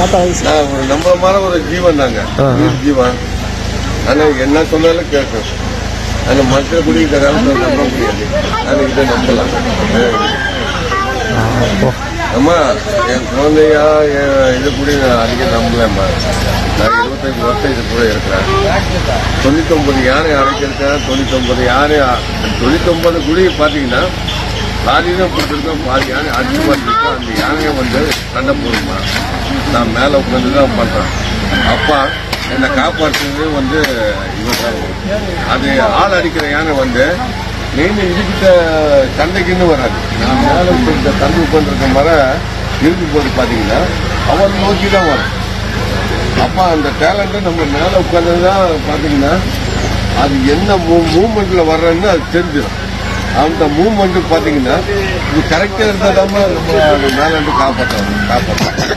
ஒரு நம்மள மாதிரி ஒரு ஜீவன் தாங்க, ஜீவன். ஆனா என்ன சொன்னாலும் கேட்கும். ஆனா மற்ற குடி இந்த காலத்துல நம்ப முடியாது. ஆனா இதை நம்பலாம். அம்மா என் குழந்தையா இது கூட நான் அதிகம் நம்பலம்மா. நான் 25 வருஷம் இது கூட இருக்கிறேன். 99 யானை அடைச்சிருக்கேன். 99 யானை 99 குடி பாத்தீங்கன்னா பாதி தான் கொடுத்துருக்கோம், பாதி யானை அடிச்சு பார்த்துருக்கோம். அந்த யானையை வந்து சண்டை போடுமா, நான் மேல உட்காந்து தான் பண்றேன். அப்பா என்னை காப்பாற்றுறது வந்து இவன். அது ஆள் அடிக்கிற யானை வந்து மெயின் இதுகிட்ட சண்டைக்குன்னு வராது. நான் மேல இந்த தண்ணி உட்காந்துருக்க மாதிரி இருக்கும் போது பாத்தீங்கன்னா அவன் நோக்கி தான் வரும். அப்ப அந்த டேலண்ட்டை நம்ம மேல உட்கார்ந்துதான் பாத்தீங்கன்னா அது என்ன மூவ்மெண்ட்ல வர்றன்னு அது தெரிஞ்சிடும். அந்த மூவ்மெண்ட் பாத்தீங்கன்னா இது கரெக்டா இருந்தா தான் நம்ம மேல இருந்து காப்பாற்ற